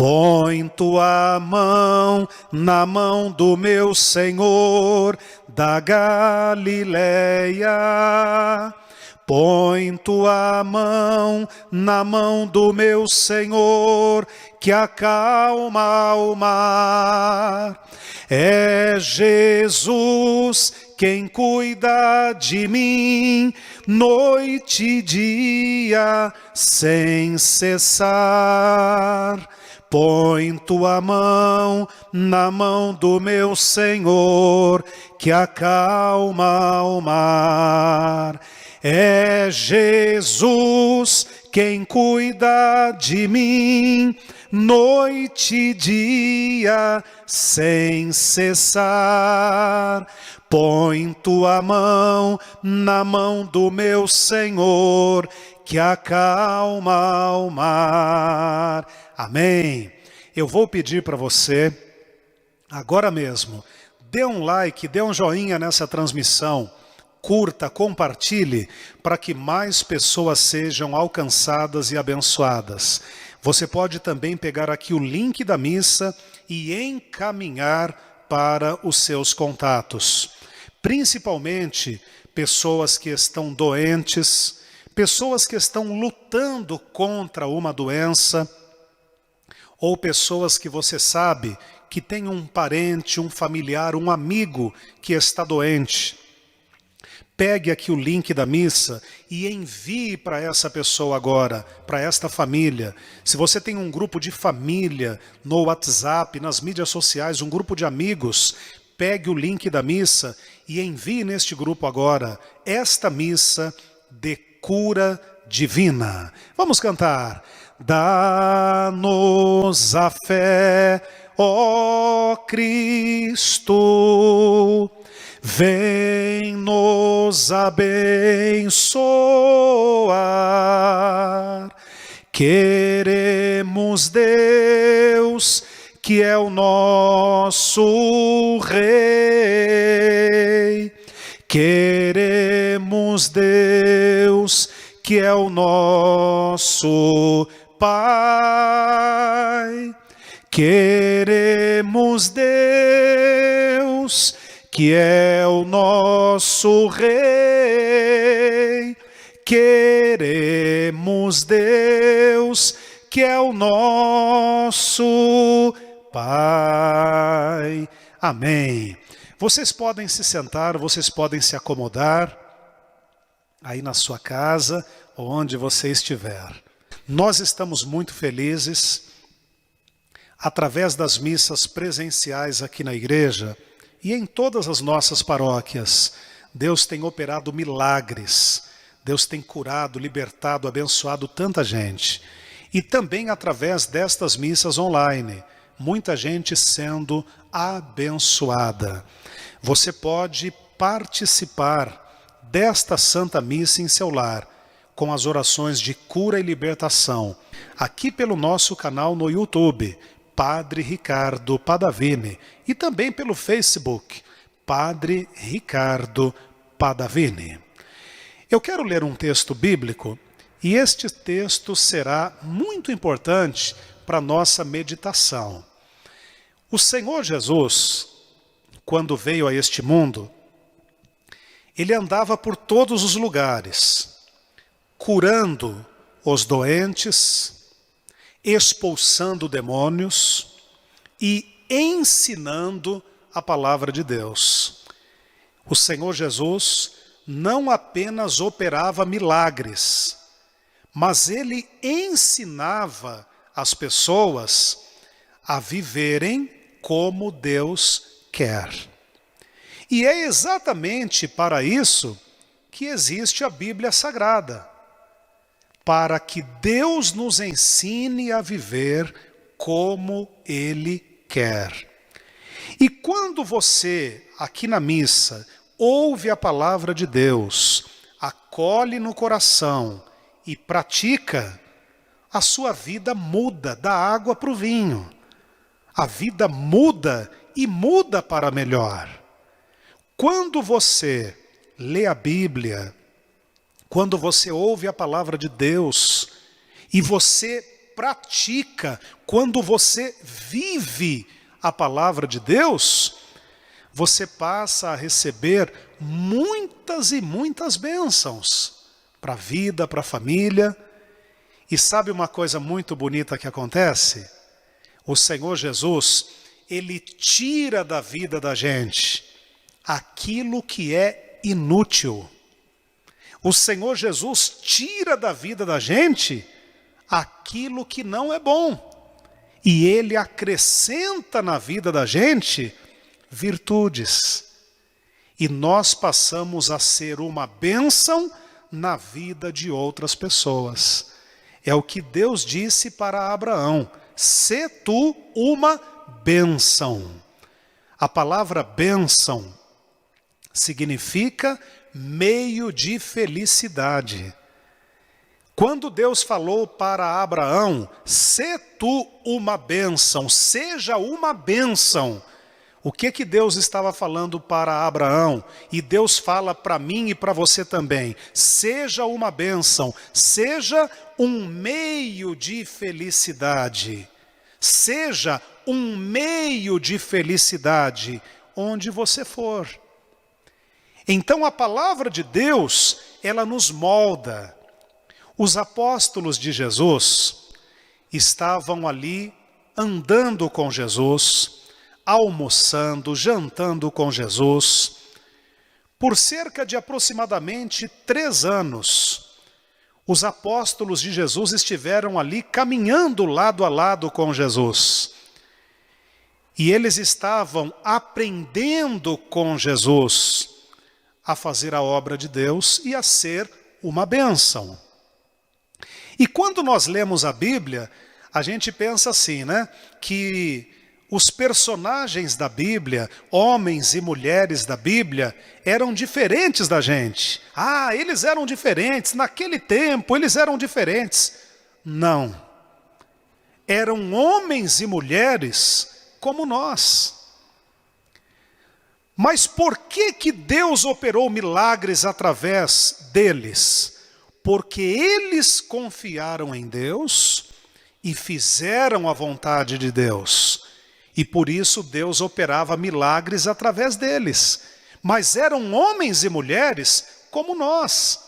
Põe tua mão na mão do meu Senhor da Galileia. Põe tua mão na mão do meu Senhor, que acalma o mar. É Jesus quem cuida de mim, noite e dia, sem cessar. Põe tua mão na mão do meu Senhor, que acalma o mar. É Jesus quem cuida de mim, noite e dia, sem cessar. Põe tua mão na mão do meu Senhor, que acalma o mar. Amém. Eu vou pedir para você, agora mesmo, dê um like, dê um joinha nessa transmissão, curta, compartilhe, para que mais pessoas sejam alcançadas e abençoadas. Você pode também pegar aqui o link da missa e encaminhar para os seus contatos. Principalmente pessoas que estão doentes, pessoas que estão lutando contra uma doença, ou pessoas que você sabe que tem um parente, um familiar, um amigo que está doente. Pegue aqui o link da missa e envie para essa pessoa agora, para esta família. Se você tem um grupo de família no WhatsApp, nas mídias sociais, um grupo de amigos, pegue o link da missa e envie neste grupo agora esta missa de cura divina. Vamos cantar. Dá-nos a fé, ó Cristo, vem nos abençoar. Queremos Deus, que é o nosso Rei. Queremos Deus, que é o nosso Pai. Queremos Deus, que é o nosso Rei. Queremos Deus, que é o nosso Pai. Amém. Vocês podem se sentar, vocês podem se acomodar aí na sua casa, onde você estiver. Nós estamos muito felizes, através das missas presenciais aqui na igreja e em todas as nossas paróquias, Deus tem operado milagres, Deus tem curado, libertado, abençoado tanta gente. E também através destas missas online, muita gente sendo abençoada. Você pode participar desta Santa Missa em seu lar, com as orações de cura e libertação, aqui pelo nosso canal no YouTube, Padre Ricardo Padavini, e também pelo Facebook, Padre Ricardo Padavini. Eu quero ler um texto bíblico, e este texto será muito importante para a nossa meditação. O Senhor Jesus, quando veio a este mundo, ele andava por todos os lugares, curando os doentes, expulsando demônios e ensinando a palavra de Deus. O Senhor Jesus não apenas operava milagres, mas ele ensinava as pessoas a viverem como Deus quer. E é exatamente para isso que existe a Bíblia Sagrada, para que Deus nos ensine a viver como Ele quer. E quando você, aqui na missa, ouve a palavra de Deus, acolhe no coração e pratica, a sua vida muda da água para o vinho. A vida muda e muda para melhor. Quando você lê a Bíblia, quando você ouve a palavra de Deus e você pratica, quando você vive a palavra de Deus, você passa a receber muitas e muitas bênçãos para a vida, para a família. E sabe uma coisa muito bonita que acontece? O Senhor Jesus, Ele tira da vida da gente aquilo que é inútil. O Senhor Jesus tira da vida da gente aquilo que não é bom. E Ele acrescenta na vida da gente virtudes. E nós passamos a ser uma bênção na vida de outras pessoas. É o que Deus disse para Abraão: sê tu uma bênção. A palavra bênção significa meio de felicidade. Quando Deus falou para Abraão, sê tu uma bênção, seja uma bênção, o que Deus estava falando para Abraão? E Deus fala para mim e para você também: seja uma bênção, seja um meio de felicidade. Seja um meio de felicidade onde você for. Então a palavra de Deus, ela nos molda. Os apóstolos de Jesus estavam ali andando com Jesus, almoçando, jantando com Jesus. Por cerca de aproximadamente 3 anos, os apóstolos de Jesus estiveram ali caminhando lado a lado com Jesus. E eles estavam aprendendo com Jesus a fazer a obra de Deus e a ser uma bênção. E quando nós lemos a Bíblia, a gente pensa assim, né? Que os personagens da Bíblia, homens e mulheres da Bíblia, eram diferentes da gente. Ah, eles eram diferentes, naquele tempo eles eram diferentes. Não. Eram homens e mulheres como nós. Mas por que Deus operou milagres através deles? Porque eles confiaram em Deus e fizeram a vontade de Deus. E por isso Deus operava milagres através deles. Mas eram homens e mulheres como nós.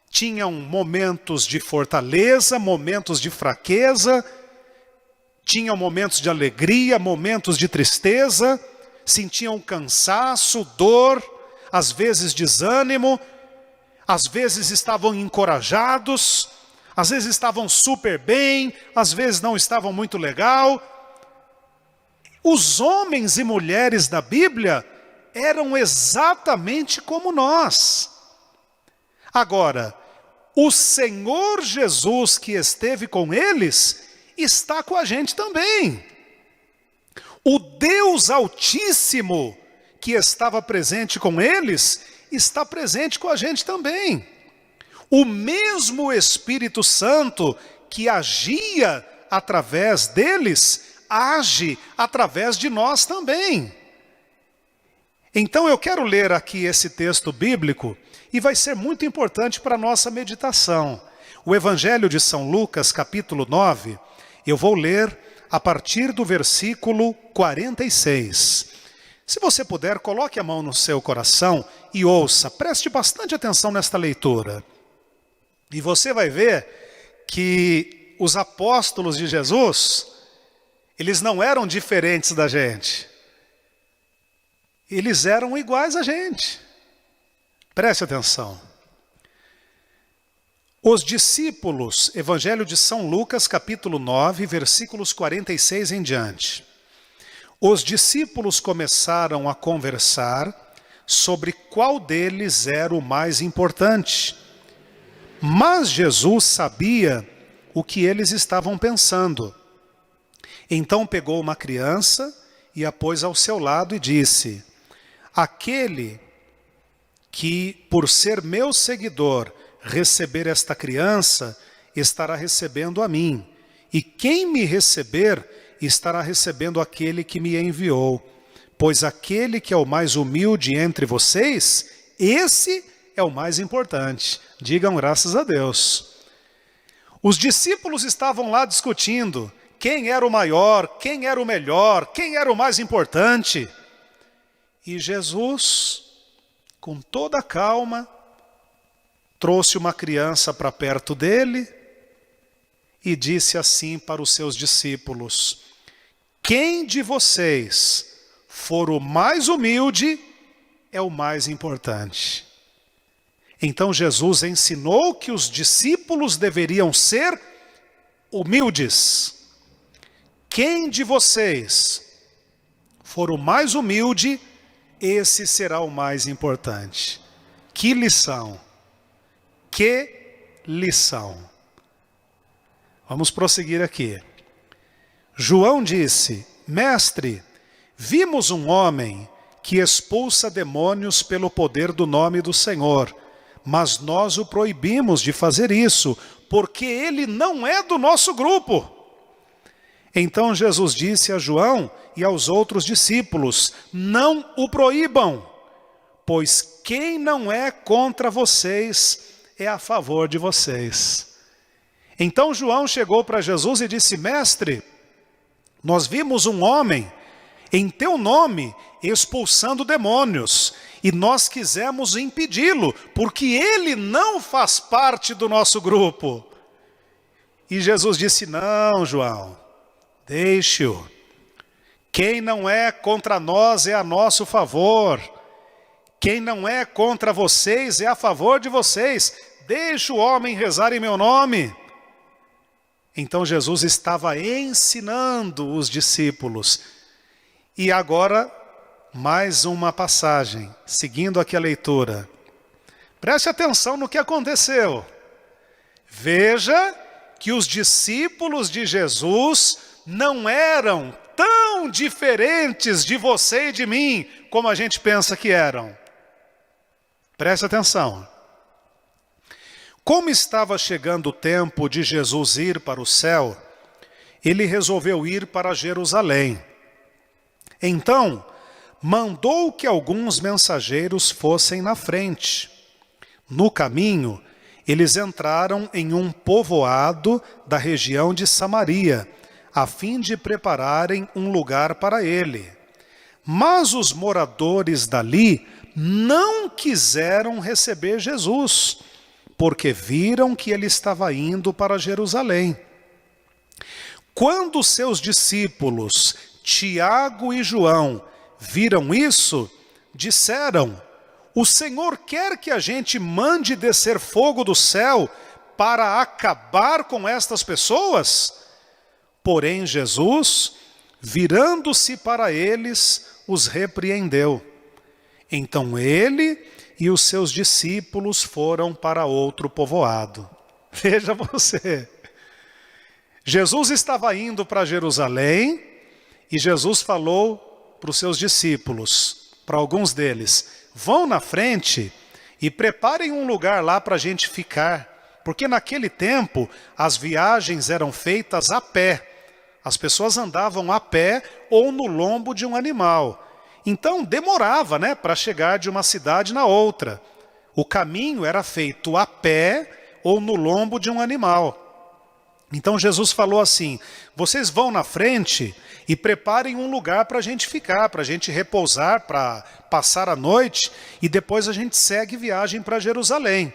Tinham momentos de fortaleza, momentos de fraqueza, tinham momentos de alegria, momentos de tristeza, sentiam cansaço, dor, às vezes desânimo, às vezes estavam encorajados, às vezes estavam super bem, às vezes não estavam muito legal. Os homens e mulheres da Bíblia eram exatamente como nós. Agora, o Senhor Jesus que esteve com eles, está com a gente também. O Deus Altíssimo que estava presente com eles, está presente com a gente também. O mesmo Espírito Santo que agia através deles, age através de nós também. Então eu quero ler aqui esse texto bíblico e vai ser muito importante para a nossa meditação. O Evangelho de São Lucas, capítulo 9, eu vou ler a partir do versículo 46. Se você puder, coloque a mão no seu coração e ouça, preste bastante atenção nesta leitura. E você vai ver que os apóstolos de Jesus, eles não eram diferentes da gente. Eles eram iguais a gente. Preste atenção. Os discípulos, Evangelho de São Lucas, capítulo 9, versículos 46 em diante. Os discípulos começaram a conversar sobre qual deles era o mais importante. Mas Jesus sabia o que eles estavam pensando. Então pegou uma criança e a pôs ao seu lado e disse: aquele que, por ser meu seguidor, receber esta criança, estará recebendo a mim. E quem me receber, estará recebendo aquele que me enviou. Pois aquele que é o mais humilde entre vocês, esse é o mais importante. Digam graças a Deus. Os discípulos estavam lá discutindo quem era o maior, quem era o melhor, quem era o mais importante. E Jesus, com toda a calma, trouxe uma criança para perto dele e disse assim para os seus discípulos: quem de vocês for o mais humilde é o mais importante. Então Jesus ensinou que os discípulos deveriam ser humildes. Quem de vocês for o mais humilde, esse será o mais importante. Que lição! Que lição! Vamos prosseguir aqui. João disse: mestre, vimos um homem que expulsa demônios pelo poder do nome do Senhor, mas nós o proibimos de fazer isso, porque ele não é do nosso grupo. Então Jesus disse a João e aos outros discípulos: não o proíbam, pois quem não é contra vocês é a favor de vocês. Então João chegou para Jesus e disse: mestre, nós vimos um homem em teu nome expulsando demônios, e nós quisemos impedi-lo, porque ele não faz parte do nosso grupo. E Jesus disse: não, João, deixe-o. Quem não é contra nós é a nosso favor. Quem não é contra vocês é a favor de vocês. Deixe o homem rezar em meu nome. Então Jesus estava ensinando os discípulos. E agora, mais uma passagem, seguindo aqui a leitura. Preste atenção no que aconteceu. Veja que os discípulos de Jesus não eram tão diferentes de você e de mim, como a gente pensa que eram. Preste atenção. Como estava chegando o tempo de Jesus ir para o céu, ele resolveu ir para Jerusalém. Então, mandou que alguns mensageiros fossem na frente. No caminho, eles entraram em um povoado da região de Samaria, a fim de prepararem um lugar para ele. Mas os moradores dali não quiseram receber Jesus, porque viram que ele estava indo para Jerusalém. Quando seus discípulos, Tiago e João, viram isso, disseram: o Senhor quer que a gente mande descer fogo do céu para acabar com estas pessoas? Porém Jesus, virando-se para eles, os repreendeu. Então ele e os seus discípulos foram para outro povoado. Veja você. Jesus estava indo para Jerusalém e Jesus falou para os seus discípulos, para alguns deles: vão na frente e preparem um lugar lá para a gente ficar. Porque naquele tempo as viagens eram feitas a pé. As pessoas andavam a pé ou no lombo de um animal. Então demorava, para chegar de uma cidade na outra. O caminho era feito a pé ou no lombo de um animal. Então Jesus falou assim: vocês vão na frente e preparem um lugar para a gente ficar, para a gente repousar, para passar a noite, e depois a gente segue viagem para Jerusalém.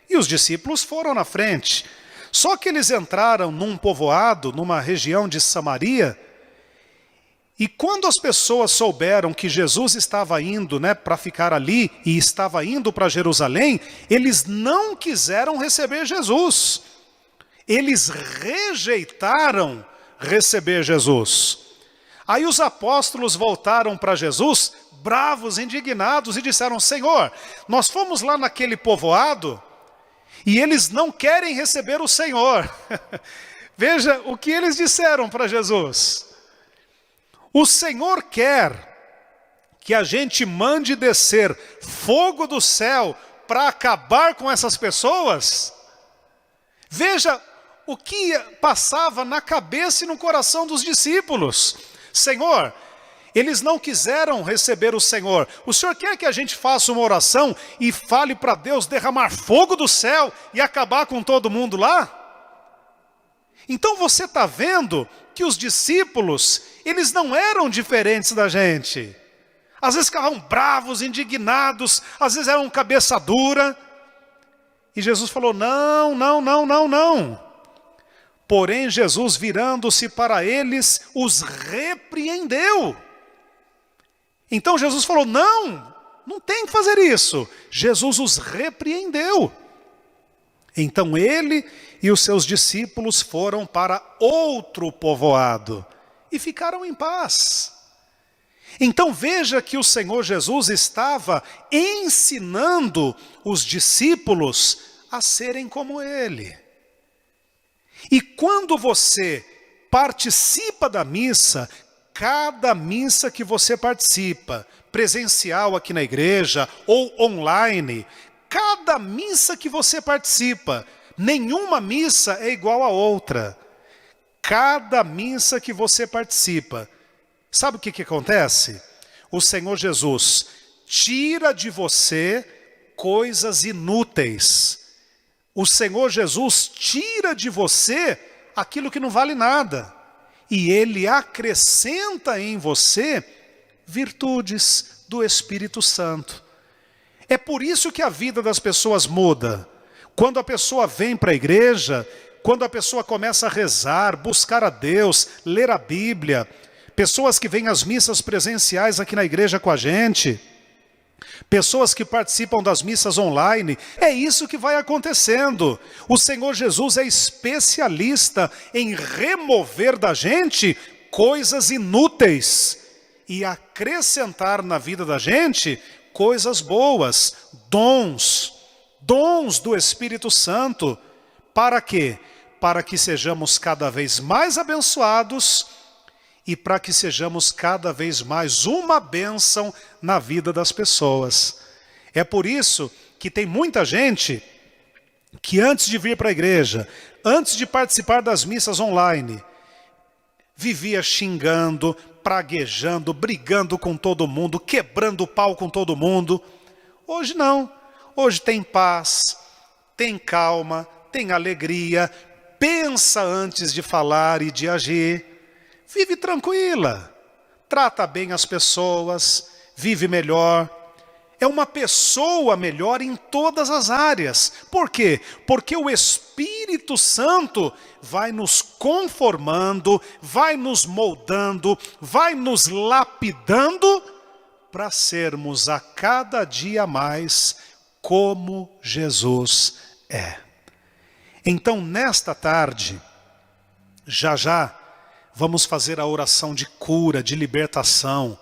E os discípulos foram na frente. Só que eles entraram num povoado, numa região de Samaria, e quando as pessoas souberam que Jesus estava indo para ficar ali e estava indo para Jerusalém, eles não quiseram receber Jesus. Eles rejeitaram receber Jesus. Aí os apóstolos voltaram para Jesus, bravos, indignados, e disseram: Senhor, nós fomos lá naquele povoado e eles não querem receber o Senhor. Veja o que eles disseram para Jesus. O Senhor quer que a gente mande descer fogo do céu para acabar com essas pessoas? Veja o que passava na cabeça e no coração dos discípulos. Senhor, eles não quiseram receber o Senhor. O Senhor quer que a gente faça uma oração e fale para Deus derramar fogo do céu e acabar com todo mundo lá? Então você está vendo que os discípulos, eles não eram diferentes da gente. Às vezes ficavam bravos, indignados, às vezes eram cabeça dura. E Jesus falou, não, não, não, não, não. Porém, Jesus, virando-se para eles, os repreendeu. Então Jesus falou, não, não tem que fazer isso. Jesus os repreendeu. Então ele e os seus discípulos foram para outro povoado e ficaram em paz. Então veja que o Senhor Jesus estava ensinando os discípulos a serem como ele. E quando você participa da missa, cada missa que você participa, presencial aqui na igreja ou online, cada missa que você participa, nenhuma missa é igual a outra. Cada missa que você participa, sabe o que acontece? O Senhor Jesus tira de você coisas inúteis. O Senhor Jesus tira de você aquilo que não vale nada. E Ele acrescenta em você virtudes do Espírito Santo. É por isso que a vida das pessoas muda. Quando a pessoa vem para a igreja, quando a pessoa começa a rezar, buscar a Deus, ler a Bíblia, pessoas que vêm às missas presenciais aqui na igreja com a gente, pessoas que participam das missas online, é isso que vai acontecendo. O Senhor Jesus é especialista em remover da gente coisas inúteis e acrescentar na vida da gente coisas boas, dons do Espírito Santo. Para quê? Para que sejamos cada vez mais abençoados e para que sejamos cada vez mais uma bênção na vida das pessoas. É por isso que tem muita gente que antes de vir para a igreja, antes de participar das missas online, vivia xingando, praguejando, brigando com todo mundo, quebrando o pau com todo mundo. Hoje não. Hoje tem paz, tem calma, tem alegria, pensa antes de falar e de agir. Vive tranquila, trata bem as pessoas, vive melhor. É uma pessoa melhor em todas as áreas. Por quê? Porque o Espírito Santo vai nos conformando, vai nos moldando, vai nos lapidando para sermos a cada dia mais como Jesus é. Então, nesta tarde, já, vamos fazer a oração de cura, de libertação.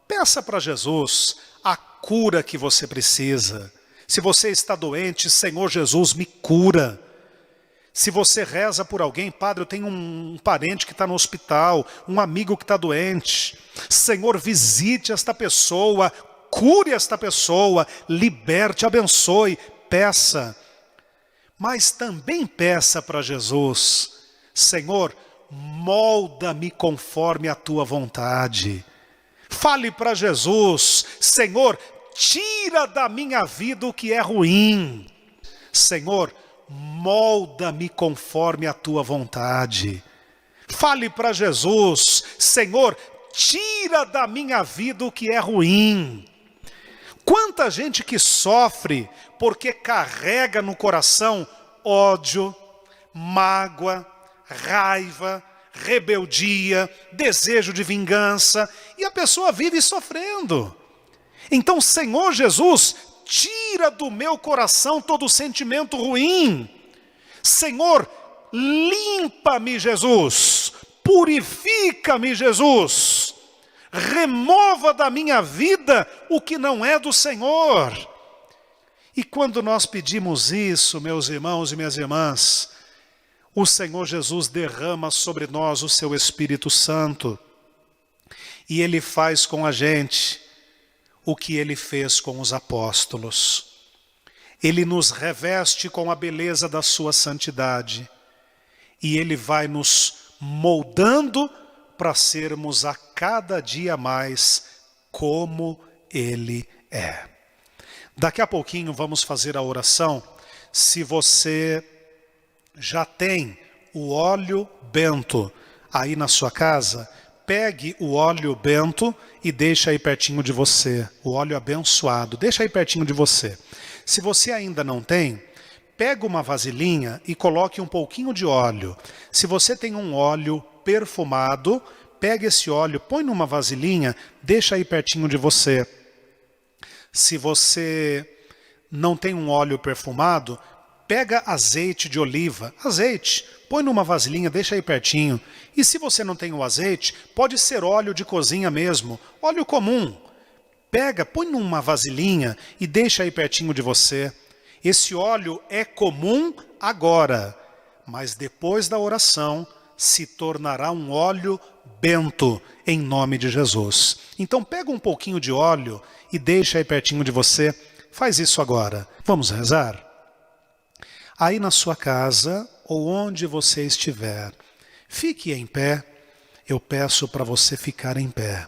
Peça para Jesus a cura que você precisa. Se você está doente, Senhor Jesus, me cura. Se você reza por alguém, Padre, eu tenho um parente que está no hospital, um amigo que está doente. Senhor, visite esta pessoa, cure esta pessoa, liberte, abençoe, peça. Mas também peça para Jesus, Senhor, molda-me conforme a tua vontade. Fale para Jesus, Senhor, tira da minha vida o que é ruim. Senhor, molda-me conforme a tua vontade. Fale para Jesus, Senhor, tira da minha vida o que é ruim. Quanta gente que sofre porque carrega no coração ódio, mágoa, raiva, rebeldia, desejo de vingança, e a pessoa vive sofrendo. Então, Senhor Jesus, tira do meu coração todo sentimento ruim. Senhor, limpa-me, Jesus, purifica-me, Jesus, remova da minha vida o que não é do Senhor. E quando nós pedimos isso, meus irmãos e minhas irmãs, o Senhor Jesus derrama sobre nós o seu Espírito Santo. E Ele faz com a gente o que Ele fez com os apóstolos. Ele nos reveste com a beleza da sua santidade. E Ele vai nos moldando para sermos a cada dia mais como Ele é. Daqui a pouquinho vamos fazer a oração. Se você já tem o óleo bento aí na sua casa, pegue o óleo bento e deixa aí pertinho de você. O óleo abençoado, deixa aí pertinho de você. Se você ainda não tem, pega uma vasilhinha e coloque um pouquinho de óleo. Se você tem um óleo perfumado, pega esse óleo, põe numa vasilhinha, deixa aí pertinho de você. Se você não tem um óleo perfumado, pega azeite de oliva, azeite, põe numa vasilhinha, deixa aí pertinho. E se você não tem o azeite, pode ser óleo de cozinha mesmo, óleo comum. Pega, põe numa vasilhinha e deixa aí pertinho de você. Esse óleo é comum agora, mas depois da oração se tornará um óleo bento em nome de Jesus. Então pega um pouquinho de óleo e deixa aí pertinho de você. Faz isso agora. Vamos rezar? Aí na sua casa ou onde você estiver, fique em pé. Eu peço para você ficar em pé.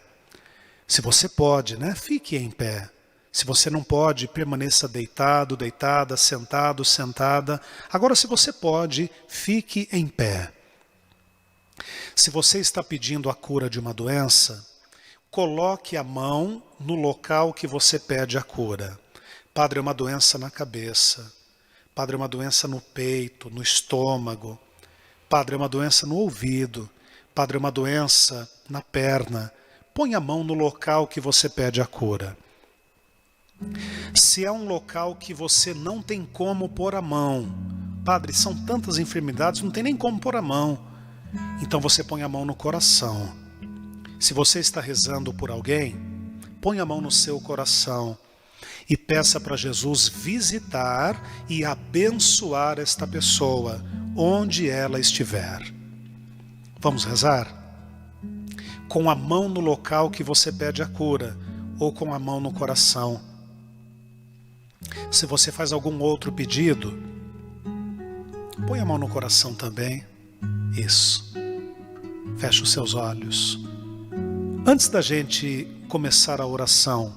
Se você pode, né? Fique em pé. Se você não pode, permaneça deitado, deitada, sentado, sentada. Agora, se você pode, fique em pé. Se você está pedindo a cura de uma doença, coloque a mão no local que você pede a cura. Padre, é uma doença na cabeça. Padre, é uma doença no peito, no estômago. Padre, é uma doença no ouvido. Padre, é uma doença na perna. Põe a mão no local que você pede a cura. Se é um local que você não tem como pôr a mão, padre, são tantas enfermidades, não tem nem como pôr a mão. Então você põe a mão no coração. Se você está rezando por alguém, põe a mão no seu coração e peça para Jesus visitar e abençoar esta pessoa, onde ela estiver. Vamos rezar? Com a mão no local que você pede a cura, ou com a mão no coração. Se você faz algum outro pedido, põe a mão no coração também. Isso. Feche os seus olhos. Antes da gente começar a oração,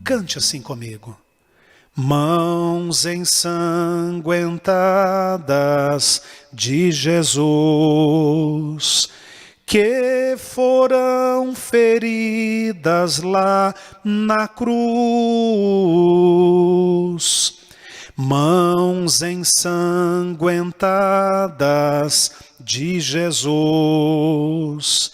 cante assim comigo. Mãos ensanguentadas de Jesus, que foram feridas lá na cruz. Mãos ensanguentadas de Jesus,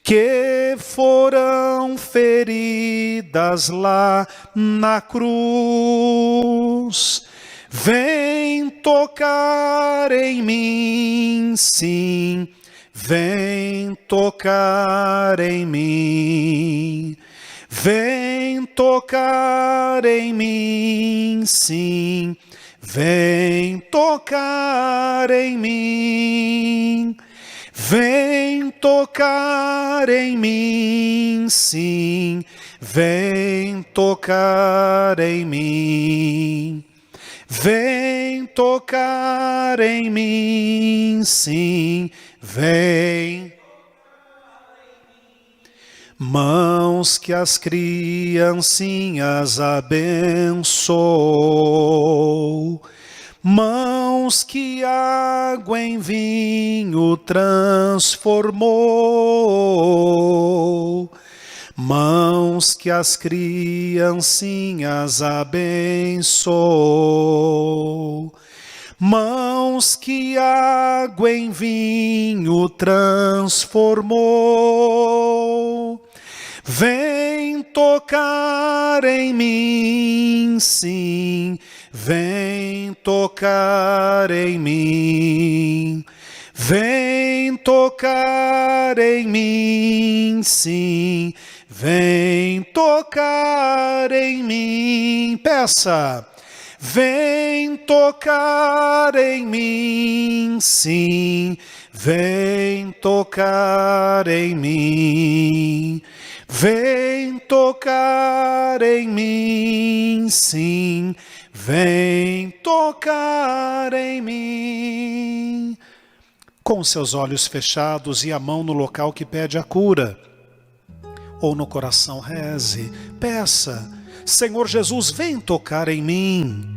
que foram feridas lá na cruz. Vem tocar em mim, sim. Vem tocar em mim, vem tocar em mim, sim, vem tocar em mim, vem tocar em mim, sim, vem tocar em mim. Vem tocar em mim, sim, vem. Mãos que as criancinhas abençoou, mãos que água em vinho transformou, mãos que as criancinhas abençoou, mãos que água em vinho transformou. Vem tocar em mim, sim, vem tocar em mim. Vem tocar em mim, sim, vem tocar em mim. Peça. Vem tocar em mim, sim, vem tocar em mim. Vem tocar em mim, sim, vem tocar em mim. Com seus olhos fechados e a mão no local que pede a cura, ou no coração reze, peça: Senhor Jesus, vem tocar em mim.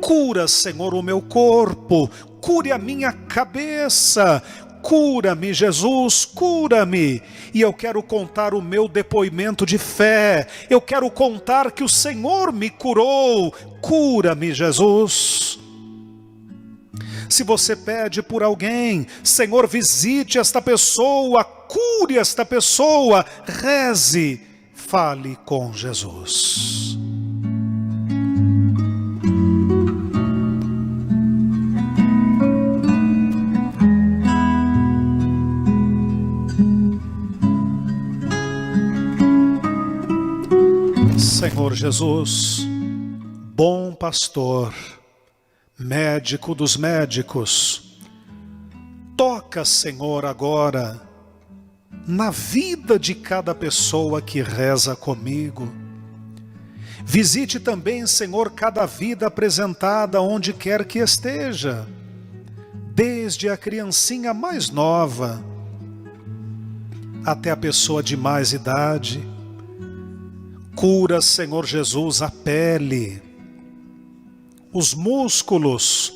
Cura, Senhor, o meu corpo. cure a minha cabeça. Cura-me, Jesus, cura-me. E eu quero contar o meu depoimento de fé. Eu quero contar que o Senhor me curou. Cura-me, Jesus. Se você pede por alguém, Senhor, visite esta pessoa, cure esta pessoa, reze, fale com Jesus. Senhor Jesus, bom pastor, médico dos médicos, toca, Senhor, agora na vida de cada pessoa que reza comigo. Visite também, Senhor, cada vida apresentada onde quer que esteja, desde a criancinha mais nova até a pessoa de mais idade. Cura, Senhor Jesus, a pele, os músculos,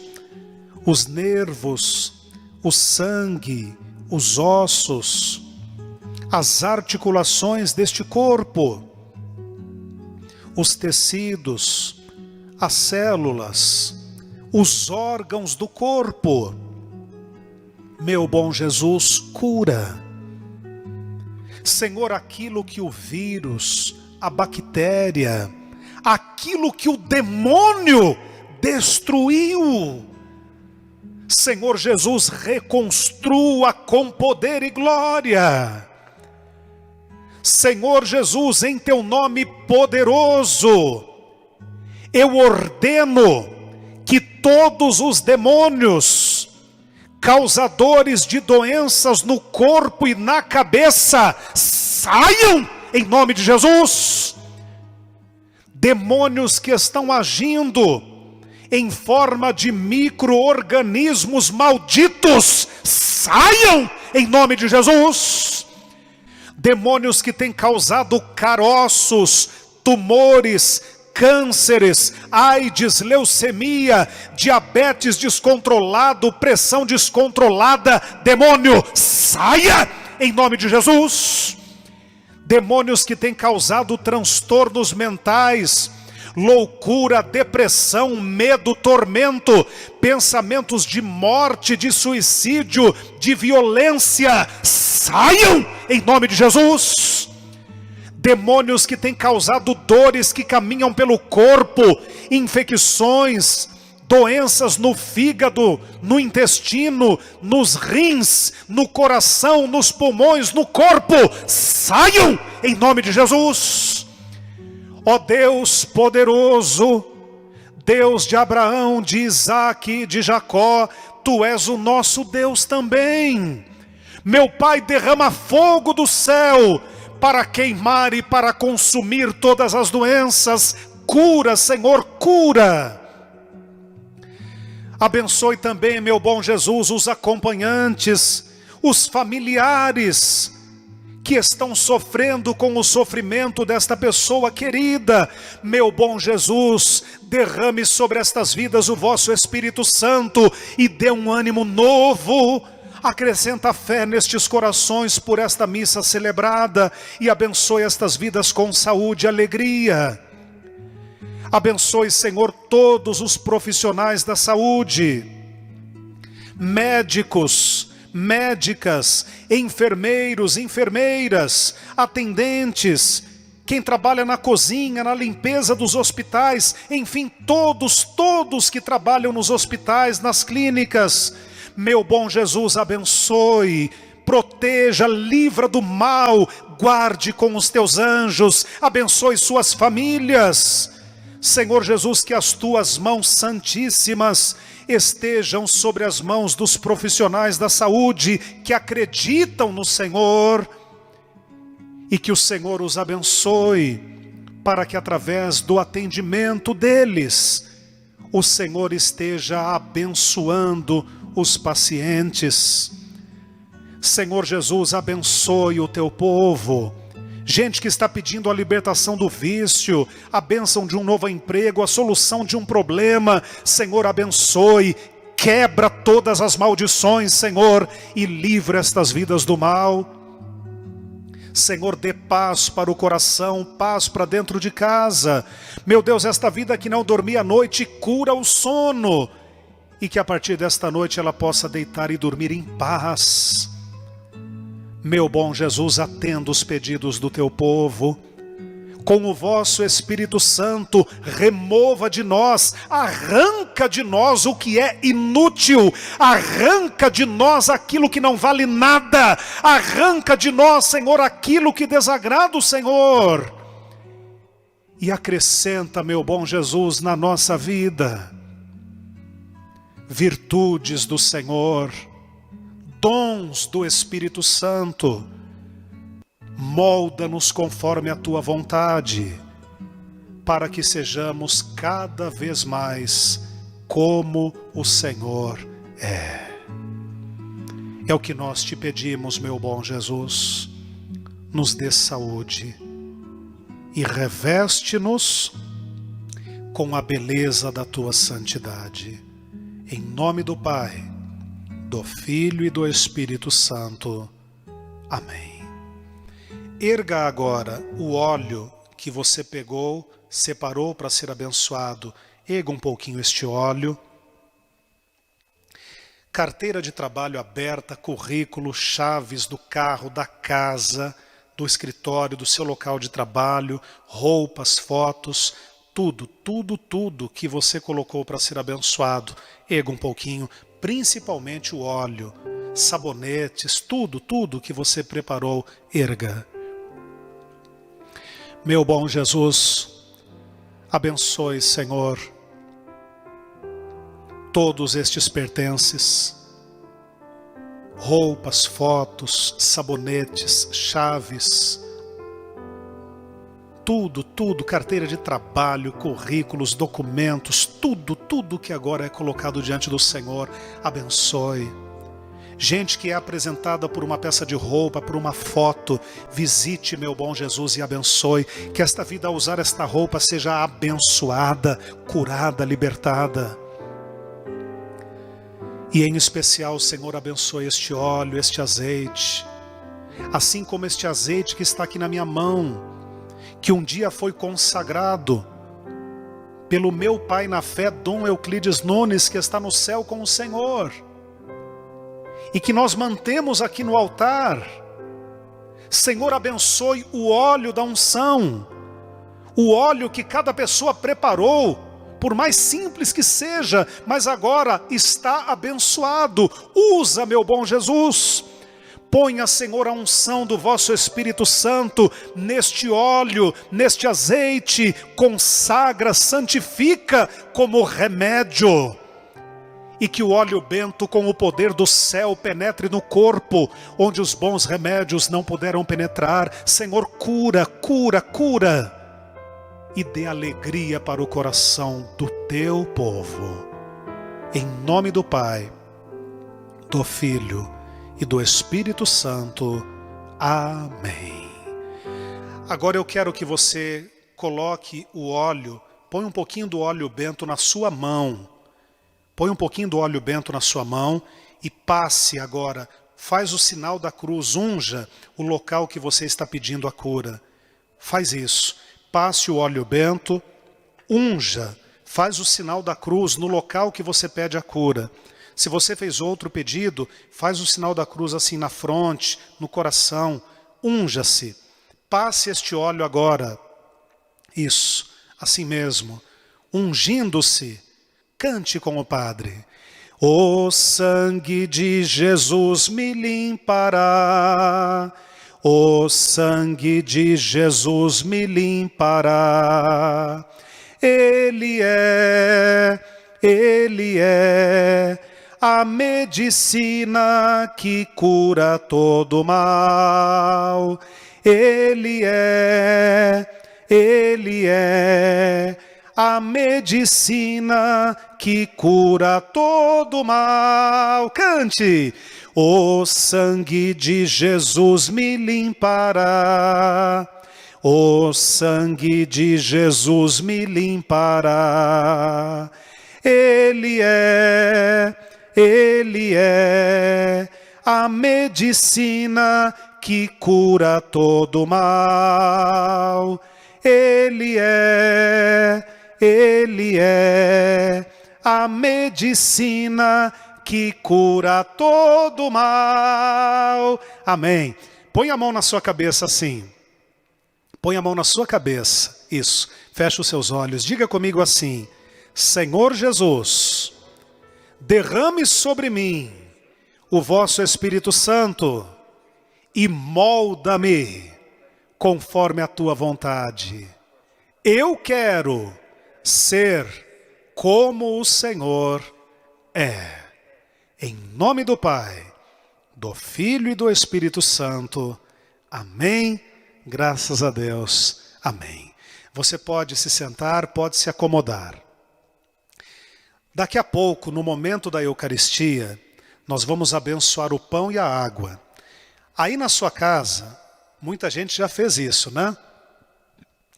os nervos, o sangue, os ossos, as articulações deste corpo, os tecidos, as células, os órgãos do corpo. Meu bom Jesus, cura. Senhor, aquilo que o vírus, a bactéria, aquilo que o demônio destruiu, Senhor Jesus, reconstrua com poder e glória. Senhor Jesus, em teu nome poderoso, eu ordeno que todos os demônios, causadores de doenças no corpo e na cabeça, saiam em nome de Jesus. Demônios que estão agindo em forma de micro-organismos malditos, saiam em nome de Jesus. Demônios que têm causado caroços, tumores, cânceres, AIDS, leucemia, diabetes descontrolado, pressão descontrolada, demônio, saia em nome de Jesus. Demônios que têm causado transtornos mentais, loucura, depressão, medo, tormento, pensamentos de morte, de suicídio, de violência, saiam em nome de Jesus. Demônios que têm causado dores que caminham pelo corpo, infecções, doenças no fígado, no intestino, nos rins, no coração, nos pulmões, no corpo, saiam em nome de Jesus. Ó Deus poderoso, Deus de Abraão, de Isaque, de Jacó, tu és o nosso Deus também. Meu Pai, derrama fogo do céu para queimar e para consumir todas as doenças. Cura, Senhor, cura. Abençoe também, meu bom Jesus, os acompanhantes, os familiares que estão sofrendo com o sofrimento desta pessoa querida. Meu bom Jesus, derrame sobre estas vidas o vosso Espírito Santo e dê um ânimo novo. Acrescenta fé nestes corações por esta missa celebrada e abençoe estas vidas com saúde e alegria. Abençoe, Senhor, todos os profissionais da saúde, médicos, médicas, enfermeiros, enfermeiras, atendentes, quem trabalha na cozinha, na limpeza dos hospitais, enfim, todos que trabalham nos hospitais, nas clínicas. Meu bom Jesus, abençoe, proteja, livra do mal, guarde com os teus anjos, abençoe suas famílias. Senhor Jesus, que as tuas mãos santíssimas estejam sobre as mãos dos profissionais da saúde que acreditam no Senhor e que o Senhor os abençoe para que através do atendimento deles o Senhor esteja abençoando os pacientes. Senhor Jesus, abençoe o teu povo. Gente que está pedindo a libertação do vício, a bênção de um novo emprego, a solução de um problema. Senhor, abençoe, quebra todas as maldições, Senhor, e livra estas vidas do mal. Senhor, dê paz para o coração, paz para dentro de casa. Meu Deus, esta vida que não dormia à noite, cura o sono. E que a partir desta noite ela possa deitar e dormir em paz. Meu bom Jesus, atenda os pedidos do teu povo. Com o vosso Espírito Santo, remova de nós, arranca de nós o que é inútil, arranca de nós aquilo que não vale nada, arranca de nós, Senhor, aquilo que desagrada o Senhor. E acrescenta, meu bom Jesus, na nossa vida, virtudes do Senhor, dons do Espírito Santo. Molda-nos conforme a tua vontade, para que sejamos cada vez mais como o Senhor é. É o que nós te pedimos, meu bom Jesus. Nos dê saúde e reveste-nos com a beleza da tua santidade. Em nome do Pai, do Filho e do Espírito Santo. Amém. Erga agora o óleo que você pegou, separou para ser abençoado. Erga um pouquinho este óleo. Carteira de trabalho aberta, currículo, chaves do carro, da casa, do escritório, do seu local de trabalho, roupas, fotos, tudo que você colocou para ser abençoado. Erga um pouquinho, principalmente o óleo, sabonetes, tudo que você preparou, erga. Meu bom Jesus, abençoe, Senhor, todos estes pertences, roupas, fotos, sabonetes, chaves, tudo, carteira de trabalho, currículos, documentos, tudo que agora é colocado diante do Senhor, abençoe. Gente que é apresentada por uma peça de roupa, por uma foto, visite, meu bom Jesus, e abençoe. Que esta vida, ao usar esta roupa, seja abençoada, curada, libertada. E em especial, Senhor, abençoe este óleo, este azeite. Assim como este azeite que está aqui na minha mão, que um dia foi consagrado pelo meu pai na fé, Dom Euclides Nunes, que está no céu com o Senhor. E que nós mantemos aqui no altar. Senhor, abençoe o óleo da unção, o óleo que cada pessoa preparou, por mais simples que seja, mas agora está abençoado. Usa, meu bom Jesus. Ponha, Senhor, a unção do vosso Espírito Santo neste óleo, neste azeite, consagra, santifica como remédio. E que o óleo bento com o poder do céu penetre no corpo, onde os bons remédios não puderam penetrar. Senhor, cura. E dê alegria para o coração do teu povo. Em nome do Pai, do Filho e do Espírito Santo. Amém. Agora eu quero que você coloque o óleo, põe um pouquinho do óleo bento na sua mão. Põe um pouquinho do óleo bento na sua mão e passe agora, faz o sinal da cruz, unja o local que você está pedindo a cura. Faz isso, passe o óleo bento, unja, faz o sinal da cruz no local que você pede a cura. Se você fez outro pedido, faz o sinal da cruz assim na fronte, no coração, unja-se. Passe este óleo agora, isso, assim mesmo, ungindo-se. Cante com o Padre. O sangue de Jesus me limpará. O sangue de Jesus me limpará. Ele é a medicina que cura todo mal. Ele é a medicina que cura todo mal. Cante! O sangue de Jesus me limpará. O sangue de Jesus me limpará. Ele é Ele é a medicina que cura todo mal. Ele é a medicina que cura todo mal. Amém. Põe a mão na sua cabeça assim. Põe a mão na sua cabeça. Isso. Feche os seus olhos. Diga comigo assim: Senhor Jesus, derrame sobre mim o vosso Espírito Santo e molda-me conforme a tua vontade. Eu quero ser como o Senhor é. Em nome do Pai, do Filho e do Espírito Santo. Amém. Graças a Deus. Amém. Você pode se sentar, pode se acomodar. Daqui a pouco, no momento da Eucaristia, nós vamos abençoar o pão e a água. Aí na sua casa, muita gente já fez isso, né?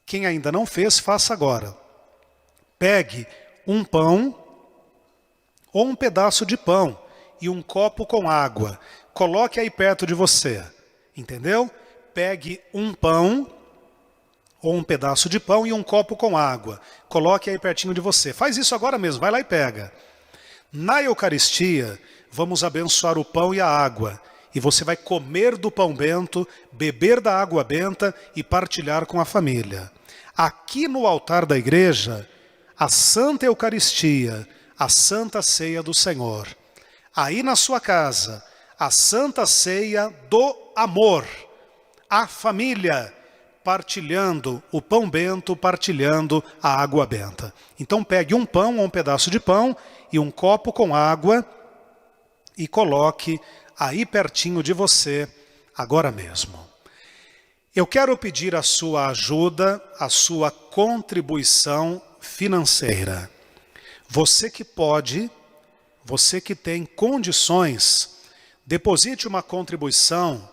Quem ainda não fez, faça agora. Pegue um pão ou um pedaço de pão e um copo com água. Coloque aí perto de você, entendeu? Pegue um pão ou um pedaço de pão e um copo com água. Coloque aí pertinho de você. Faz isso agora mesmo, vai lá e pega. Na Eucaristia, vamos abençoar o pão e a água. E você vai comer do pão bento, beber da água benta e partilhar com a família. Aqui no altar da igreja, a Santa Eucaristia, a Santa Ceia do Senhor. Aí na sua casa, a Santa Ceia do Amor. A família partilhando o pão bento, partilhando a água benta. Então pegue um pão ou um pedaço de pão e um copo com água e coloque aí pertinho de você, agora mesmo. Eu quero pedir a sua ajuda, a sua contribuição financeira. Você que pode, você que tem condições, deposite uma contribuição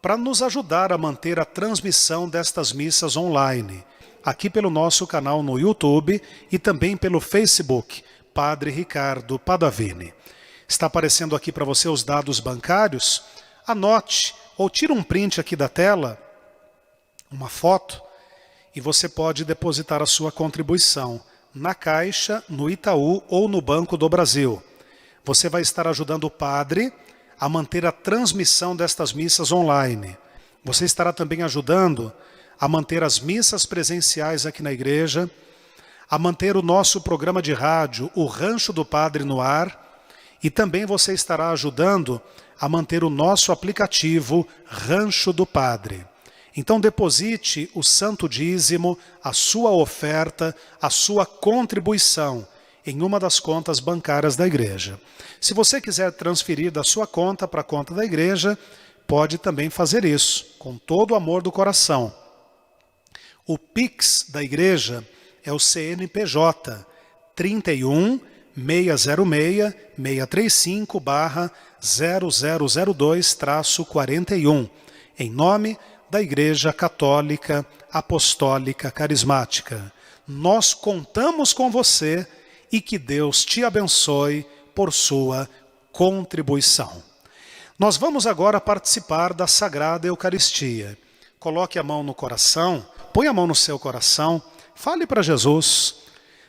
para nos ajudar a manter a transmissão destas missas online, aqui pelo nosso canal no YouTube e também pelo Facebook, Padre Ricardo Padavini. Está aparecendo aqui para você os dados bancários. Anote ou tire um print aqui da tela, uma foto, e você pode depositar a sua contribuição na Caixa, no Itaú ou no Banco do Brasil. Você vai estar ajudando o Padre a manter a transmissão destas missas online. Você estará também ajudando a manter as missas presenciais aqui na igreja, a manter o nosso programa de rádio, o Rancho do Padre, no ar, e também você estará ajudando a manter o nosso aplicativo Rancho do Padre. Então deposite o santo dízimo, a sua oferta, a sua contribuição em uma das contas bancárias da igreja. Se você quiser transferir da sua conta para a conta da igreja, pode também fazer isso, com todo o amor do coração. O Pix da igreja é o CNPJ 31 606 635 /0002-41, em nome da Igreja Católica Apostólica Carismática. Nós contamos com você e que Deus te abençoe por sua contribuição. Nós vamos agora participar da Sagrada Eucaristia. Coloque a mão no coração, põe a mão no seu coração, fale para Jesus: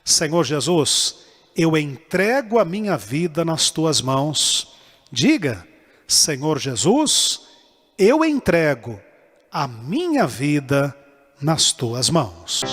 Senhor Jesus, eu entrego a minha vida nas tuas mãos. Diga: Senhor Jesus, eu entrego a minha vida nas tuas mãos.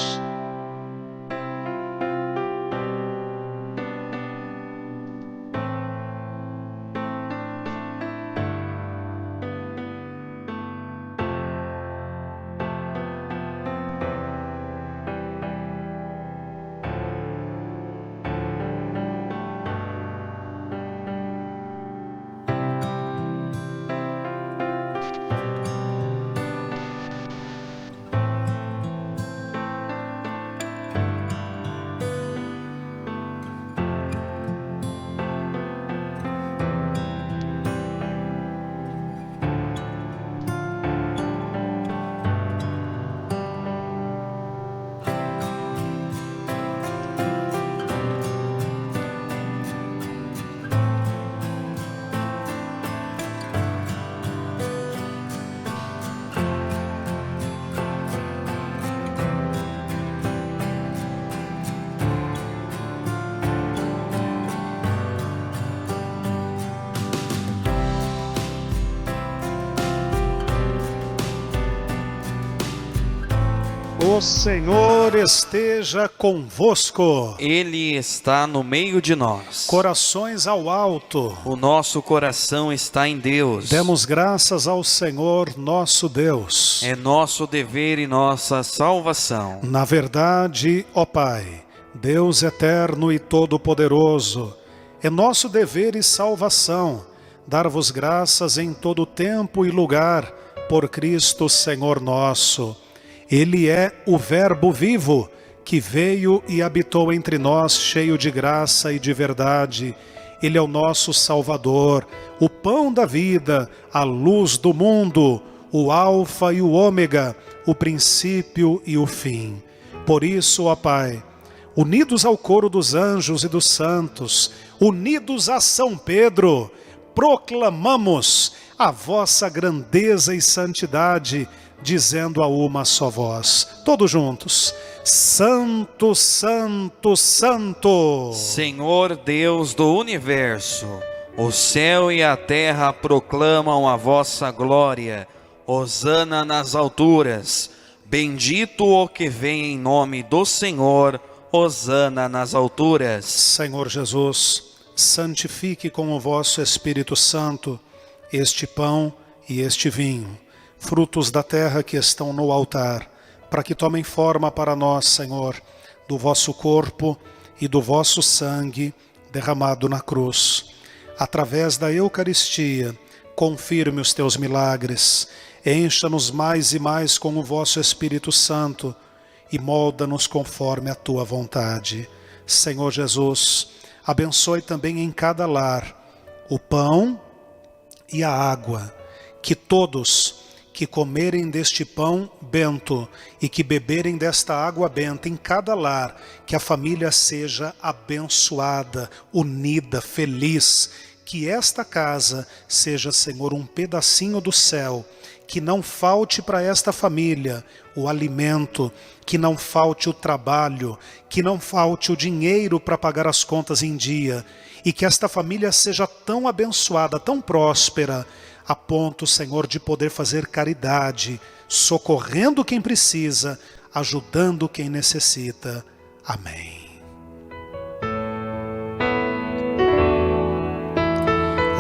O Senhor esteja convosco. Ele está no meio de nós. Corações ao alto. O nosso coração está em Deus. Demos graças ao Senhor nosso Deus. É nosso dever e nossa salvação. Na verdade, ó Pai, Deus eterno e todo-poderoso, é nosso dever e salvação dar-vos graças em todo tempo e lugar por Cristo Senhor nosso. Ele é o Verbo vivo que veio e habitou entre nós cheio de graça e de verdade. Ele é o nosso Salvador, o pão da vida, a luz do mundo, o Alfa e o Ômega, o princípio e o fim. Por isso, ó Pai, unidos ao coro dos anjos e dos santos, unidos a São Pedro, proclamamos a vossa grandeza e santidade, dizendo a uma só voz, todos juntos: Santo, Santo, Santo, Senhor Deus do universo, o céu e a terra proclamam a vossa glória. Hosana nas alturas, bendito o que vem em nome do Senhor. Hosana nas alturas. Senhor Jesus, santifique com o vosso Espírito Santo este pão e este vinho, frutos da terra que estão no altar, para que tomem forma para nós, Senhor, do vosso corpo e do vosso sangue derramado na cruz. Através da Eucaristia, confirme os teus milagres, encha-nos mais e mais com o vosso Espírito Santo e molda-nos conforme a tua vontade. Senhor Jesus, abençoe também em cada lar o pão e a água, que todos que comerem deste pão bento e que beberem desta água benta em cada lar, que a família seja abençoada, unida, feliz, que esta casa seja, Senhor, um pedacinho do céu, que não falte para esta família o alimento, que não falte o trabalho, que não falte o dinheiro para pagar as contas em dia, e que esta família seja tão abençoada, tão próspera, a ponto, Senhor, de poder fazer caridade, socorrendo quem precisa, ajudando quem necessita. Amém.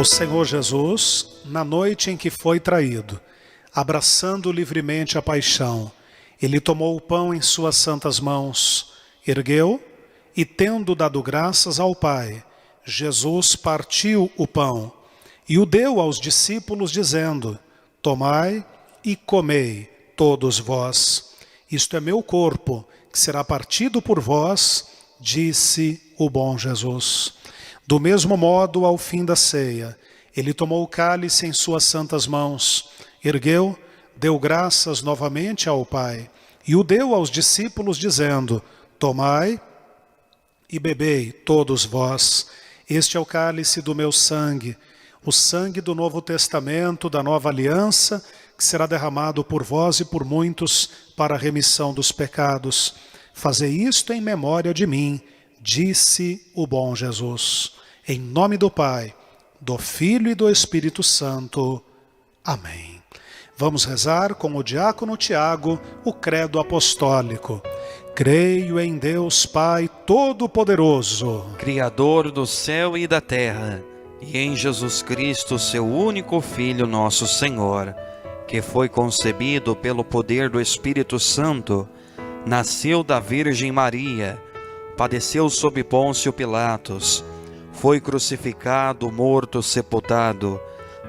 O Senhor Jesus, na noite em que foi traído, abraçando livremente a paixão, ele tomou o pão em suas santas mãos, ergueu e, tendo dado graças ao Pai, Jesus partiu o pão e o deu aos discípulos, dizendo: tomai e comei todos vós. Isto é meu corpo, que será partido por vós, disse o bom Jesus. Do mesmo modo, ao fim da ceia, ele tomou o cálice em suas santas mãos, ergueu, deu graças novamente ao Pai e o deu aos discípulos, dizendo: tomai e bebei todos vós. Este é o cálice do meu sangue, o sangue do Novo Testamento, da nova aliança, que será derramado por vós e por muitos para a remissão dos pecados. Fazei isto em memória de mim, disse o bom Jesus. Em nome do Pai, do Filho e do Espírito Santo. Amém. Vamos rezar com o diácono Tiago o credo apostólico. Creio em Deus Pai Todo-Poderoso, Criador do céu e da terra, e em Jesus Cristo, seu único Filho, nosso Senhor, que foi concebido pelo poder do Espírito Santo, nasceu da Virgem Maria, padeceu sob Pôncio Pilatos, foi crucificado, morto, sepultado,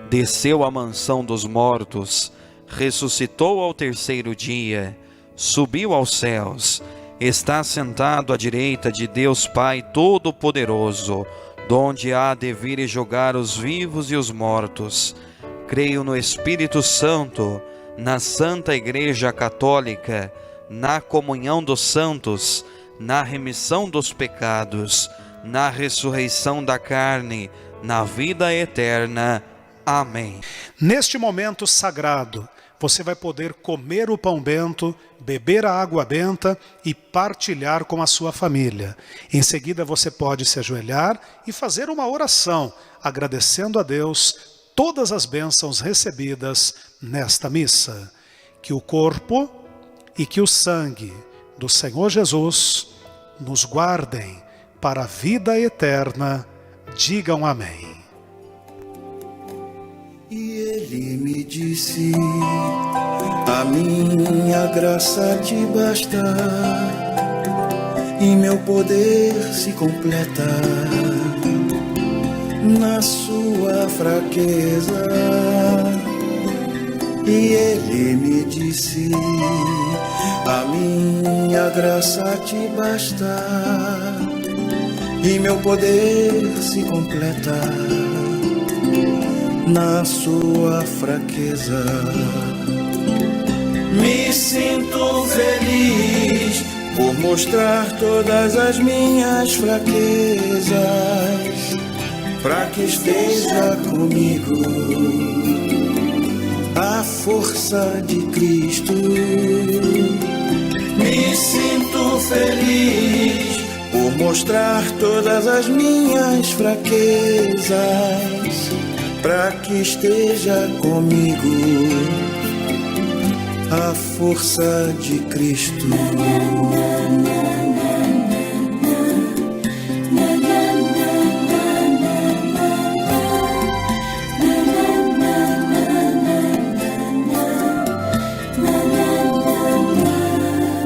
desceu à mansão dos mortos, ressuscitou ao terceiro dia, subiu aos céus, está sentado à direita de Deus Pai Todo-Poderoso, donde há de vir e julgar os vivos e os mortos. Creio no Espírito Santo, na Santa Igreja Católica, na comunhão dos santos, na remissão dos pecados, na ressurreição da carne, na vida eterna. Amém. Neste momento sagrado, você vai poder comer o pão bento, beber a água benta e partilhar com a sua família. Em seguida você pode se ajoelhar e fazer uma oração, agradecendo a Deus todas as bênçãos recebidas nesta missa. Que o corpo e que o sangue do Senhor Jesus nos guardem para a vida eterna. Digam amém. E ele me disse: a minha graça te basta, e meu poder se completa na sua fraqueza. E ele me disse: a minha graça te basta, e meu poder se completa na sua fraqueza. Me sinto feliz por mostrar todas as minhas fraquezas, para que esteja comigo a força de Cristo. Me sinto feliz por mostrar todas as minhas fraquezas, para que esteja comigo a força de Cristo.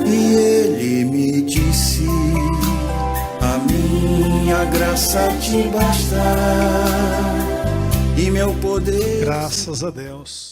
E ele me disse: a minha graça te basta, e meu poder. Graças a Deus.